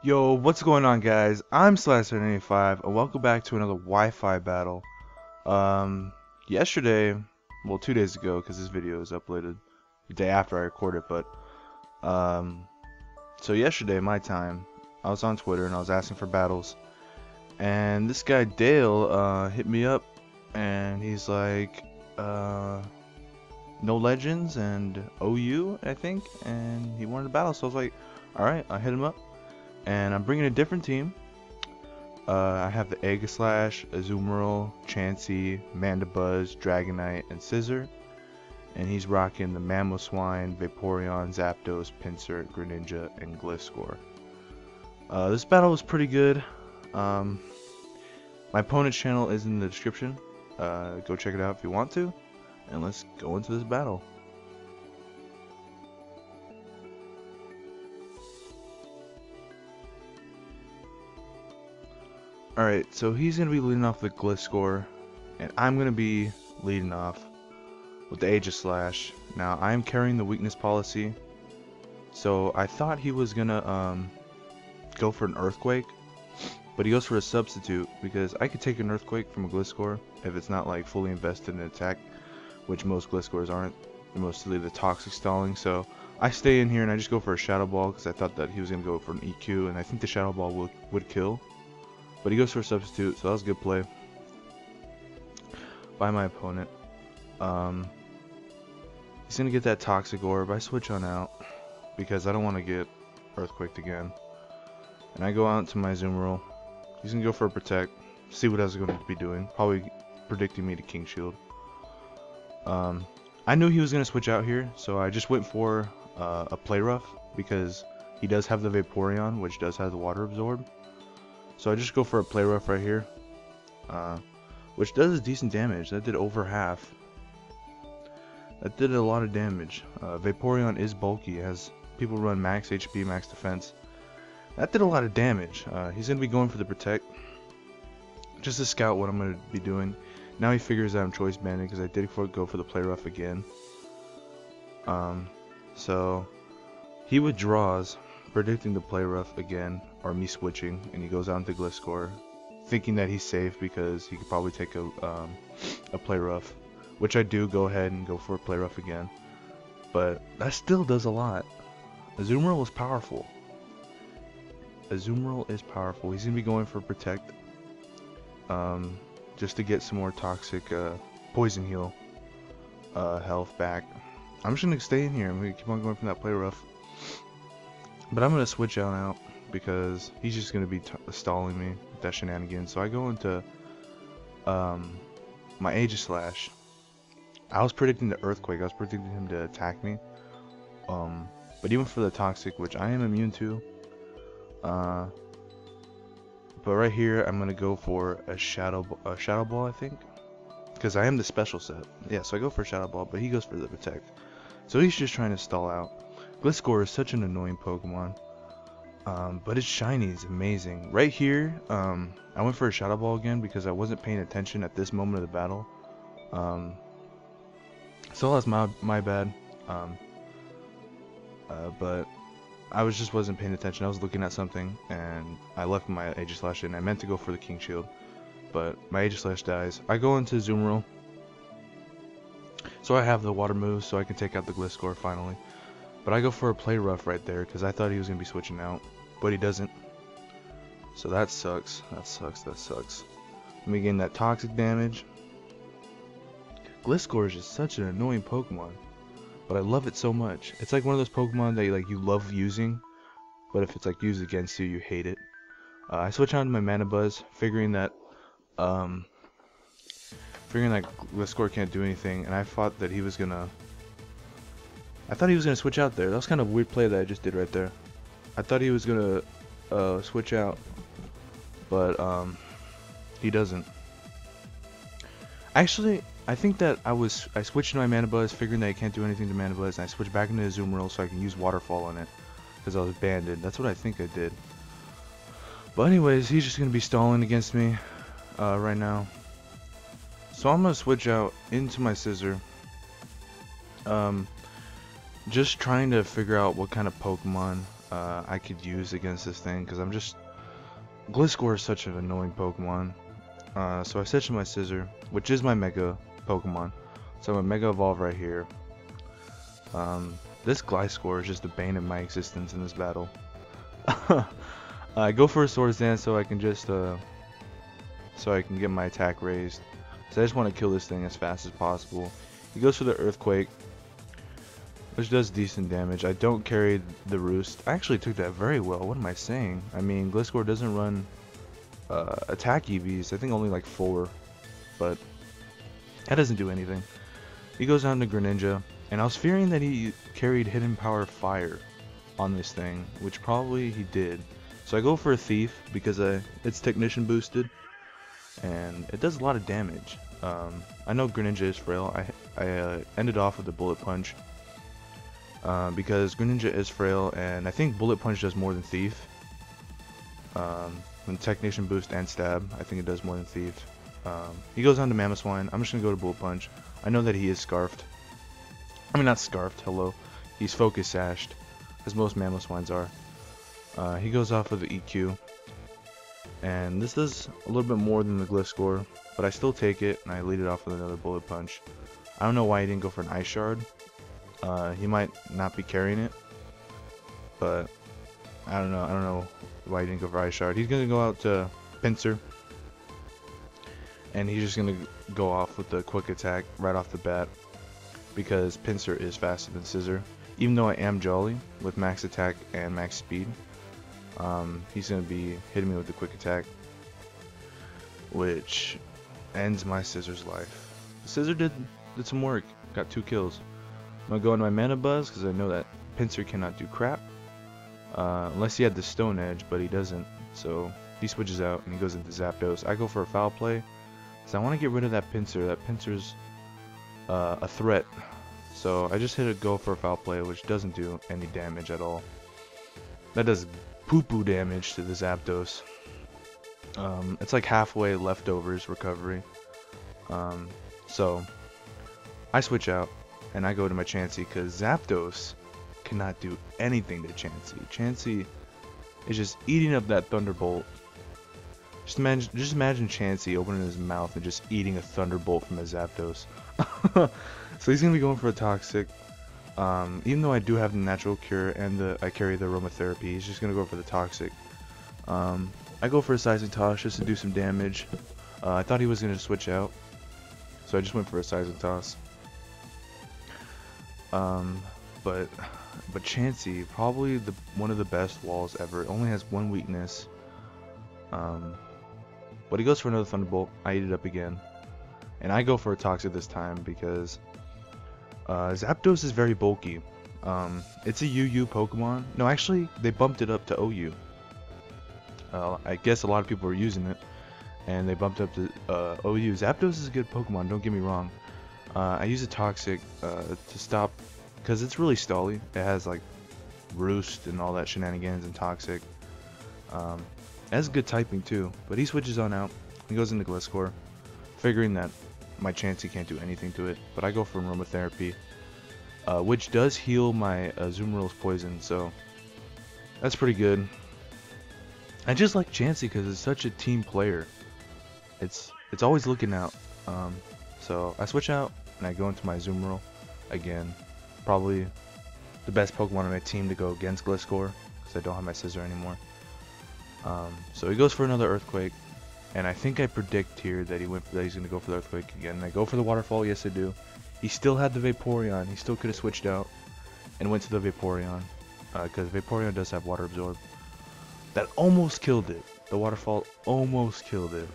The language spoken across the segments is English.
Yo, what's going on, guys? I'm Slash85 and welcome back to another Wi-Fi battle. Um, Yesterday, well, 2 days ago, because this video is uploaded the day after I record it, but um, so yesterday, my time, I was on Twitter and I was asking for battles, and this guy Dale hit me up, and he's like, no legends and OU, I think, and he wanted a battle, so I was like, all right, I hit him up. And I'm bringing a different team. I have the Aegislash, Azumarill, Chansey, Mandibuzz, Dragonite, and Scizor. And he's rocking the Mamoswine, Vaporeon, Zapdos, Pinsir, Greninja, and Gliscor. This battle was pretty good. My opponent's channel is in the description. Go check it out if you want to. And let's go into this battle. Alright, so he's going to be leading off with Gliscor, and I'm going to be leading off with the Aegislash. Now, I am carrying the weakness policy, so I thought he was going to go for an Earthquake, but he goes for a substitute, because I could take an Earthquake from a Gliscor if it's not like fully invested in attack, which most Gliscors aren't. They're mostly the toxic stalling, so I stay in here and I just go for a Shadow Ball, because I thought that he was going to go for an EQ, and I think the Shadow Ball would kill. But he goes for a substitute, so that was a good play by my opponent. He's going to get that Toxic Orb. I switch on out because I don't want to get Earthquaked again. And I go out to my Azumarill. He's going to go for a Protect. See what I was going to be doing. Probably predicting me to King Shield. I knew he was going to switch out here, so I just went for a Play Rough because he does have the Vaporeon, which does have the Water Absorb. So I just go for a Play Rough right here, which does decent damage. That did over half. That did a lot of damage. Vaporeon is bulky, as people run max HP, max defense. That did a lot of damage. He's going to be going for the Protect, just to scout what I'm going to be doing. Now he figures out I'm Choice Banding, because I did go for the Play Rough again. So he withdraws, predicting the Play Rough again, or me switching, and he goes on to Gliscor, thinking that he's safe because he could probably take a Play Rough, which I do go ahead and go for a Play Rough again. But that still does a lot. Azumarill is powerful. Azumarill is powerful. He's gonna be going for Protect, just to get some more toxic Poison Heal health back. I'm just gonna stay in here. I'm gonna keep on going from that Play Rough. But I'm going to switch out because he's just going to be stalling me with that shenanigans. So I go into my Aegislash. I was predicting the Earthquake. I was predicting him to attack me. But even for the Toxic, which I am immune to. But right here, I'm going to go for a Shadow Ball, I think. Because I am the special set. Yeah, so I go for a Shadow Ball, but he goes for the Protect. So he's just trying to stall out. Gliscor is such an annoying Pokemon, but its shiny is amazing. Right here, I went for a Shadow Ball again because I wasn't paying attention at this moment of the battle. So that's my bad. But I just wasn't paying attention. I was looking at something, and I left my Aegislash in. I meant to go for the King Shield, but my Aegislash dies. I go into Azumarill, so I have the Water move, so I can take out the Gliscor finally. But I go for a Play Rough right there because I thought he was going to be switching out. But he doesn't. So that sucks. That sucks. Let me gain that toxic damage. Gliscor is just such an annoying Pokemon. But I love it so much. It's like one of those Pokemon that you love using. But if it's used against you, you hate it. I switch on to my Mandibuzz, figuring that Gliscor can't do anything. And I thought that he was going to... I thought he was going to switch out there. That was kind of a weird play that I just did right there. I thought he was going to switch out, but he doesn't. Actually, I think that I switched to my Mandibuzz, figuring that I can't do anything to Mandibuzz, and I switched back into Azumarill so I can use Waterfall on it, because I was banded. That's what I think I did. But anyways, he's just going to be stalling against me right now. So I'm going to switch out into my Scizor. Just trying to figure out what kind of Pokemon I could use against this thing, because Gliscor is such an annoying Pokemon. So I switched to my Scissor, which is my Mega Pokemon. So I'm a Mega Evolve right here. This Gliscor is just the bane of my existence in this battle. I go for a Swords Dance so I can just get my attack raised. So I just want to kill this thing as fast as possible. He goes for the Earthquake, which does decent damage. I don't carry the Roost. I actually took that very well. What am I saying? I mean, Gliscor doesn't run attack EVs. I think only like 4, but that doesn't do anything. He goes down to Greninja, and I was fearing that he carried Hidden Power Fire on this thing, which probably he did. So I go for a Thief because it's Technician boosted, and it does a lot of damage. I know Greninja is frail. I ended off with a Bullet Punch because Greninja is frail, and I think Bullet Punch does more than Thief. When Technician boost and Stab, I think it does more than Thief. He goes on to Mamoswine. I'm just gonna go to Bullet Punch. I know that he is Scarfed. I mean, not Scarfed. Hello, he's Focus Sashed, as most Mamoswines are. He goes off with the EQ, and this does a little bit more than the Gliscor, but I still take it, and I lead it off with another Bullet Punch. I don't know why he didn't go for an Ice Shard. He might not be carrying it, but I don't know why he didn't go for Ice Shard. He's gonna go out to Pinsir, and he's just gonna go off with the Quick Attack right off the bat, because Pinsir is faster than Scissor. Even though I am Jolly with Max Attack and Max Speed, he's gonna be hitting me with the Quick Attack, which ends my Scissor's life. Scissor did some work, got 2 kills. I'm gonna go into my Mana Buzz because I know that Pinsir cannot do crap. Unless he had the Stone Edge, but he doesn't. So he switches out and he goes into Zapdos. I go for a Foul Play because I want to get rid of that Pinsir. That Pinsir's a threat. So I just hit a go for a Foul Play, which doesn't do any damage at all. That does poo-poo damage to the Zapdos. It's like halfway leftovers recovery. So I switch out and I go to my Chansey because Zapdos cannot do anything to Chansey. Chansey is just eating up that Thunderbolt. Just imagine Chansey opening his mouth and just eating a Thunderbolt from a Zapdos. So he's gonna be going for a Toxic. Even though I do have the Natural Cure and I carry the Aromatherapy, he's just gonna go for the Toxic. I go for a Sizing Toss just to do some damage. I thought he was gonna switch out, so I just went for a Sizing Toss. But Chansey, probably one of the best walls ever. It only has 1 weakness. But he goes for another Thunderbolt. I eat it up again, and I go for a Toxic this time because Zapdos is very bulky. It's a UU Pokemon. No, actually, they bumped it up to OU. I guess a lot of people are using it, and they bumped up to OU. Zapdos is a good Pokemon. Don't get me wrong. I use a Toxic to stop. Because it's really stally. It has like Roost and all that shenanigans and Toxic. It has good typing too. But he switches on out. He goes into Gliscor, figuring that my Chansey can't do anything to it. But I go for Aromatherapy, which does heal my Azumarill's poison. So that's pretty good. I just like Chansey because it's such a team player. It's always looking out. So I switch out and I go into my Azumarill again. Probably the best Pokemon on my team to go against Gliscor because I don't have my Scissor anymore. So he goes for another Earthquake, and I think I predict here that he's going to go for the Earthquake again. And I go for the Waterfall. Yes, I do. He still had the Vaporeon. He still could have switched out and went to the Vaporeon because Vaporeon does have Water Absorb. That almost killed it. The Waterfall almost killed it,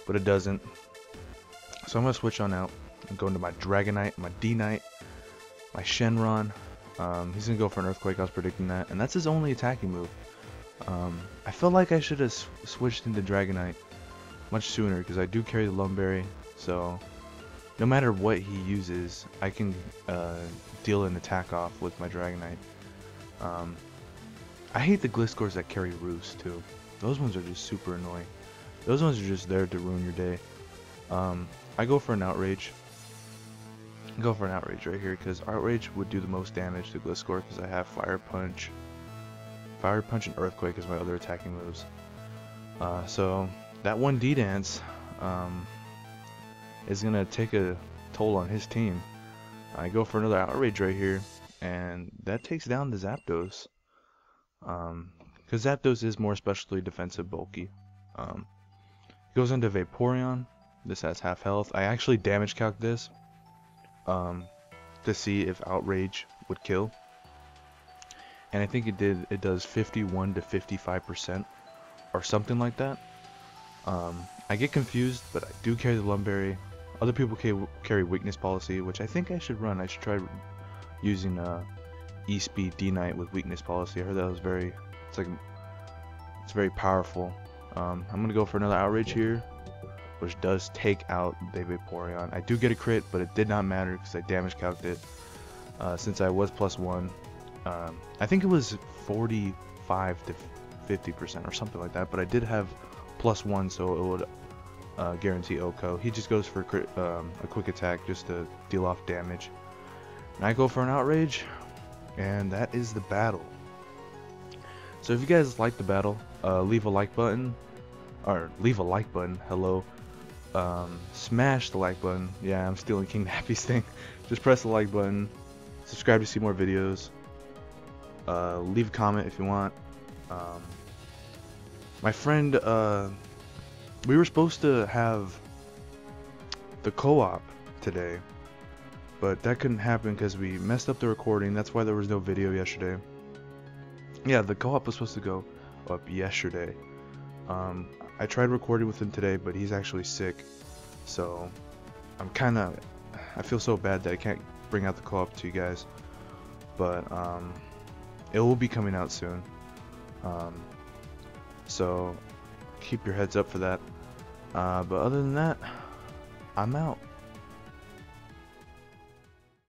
but it doesn't. So I'm going to switch on out and go into my Dragonite, my D-Knight, my Shenron. He's gonna go for an Earthquake. I was predicting that, and that's his only attacking move. I felt like I should have switched into Dragonite much sooner because I do carry the Lumberry. So no matter what he uses, I can deal an attack off with my Dragonite. I hate the Gliscors that carry Roost too. Those ones are just super annoying. Those ones are just there to ruin your day. I go for an Outrage. Go for an Outrage right here because Outrage would do the most damage to Gliscor because I have Fire Punch, Fire Punch and Earthquake as my other attacking moves. So that one D-Dance is going to take a toll on his team. I go for another Outrage right here, and that takes down the Zapdos. Because Zapdos is more especially defensive bulky. Goes into Vaporeon. This has half health. I actually damage calc this to see if Outrage would kill. And I think it did. It does 51 to 55% or something like that. I get confused, but I do carry the Lumberry. Other people carry Weakness Policy, which I think I should run. I should try using E-Speed D-Knight with Weakness Policy. I heard that was it's very powerful. I'm gonna go for another Outrage here, which does take out the Vaporeon. I do get a crit, but it did not matter because I damage calced it. Since I was +1, I think it was 45 to 50% or something like that, but I did have +1, so it would guarantee OHKO. He just goes for a quick attack just to deal off damage. And I go for an Outrage, and that is the battle. So if you guys like the battle, leave a like button, hello. Smash the like button. Yeah, I'm stealing King Nappy's thing. Just press the like button. Subscribe to see more videos. Leave a comment if you want. My friend, we were supposed to have the co-op today, but that couldn't happen because we messed up the recording. That's why there was no video yesterday. Yeah, the co-op was supposed to go up yesterday. I tried recording with him today, but he's actually sick, so I feel so bad that I can't bring out the co-op to you guys, but it will be coming out soon. So keep your heads up for that. But other than that, I'm out.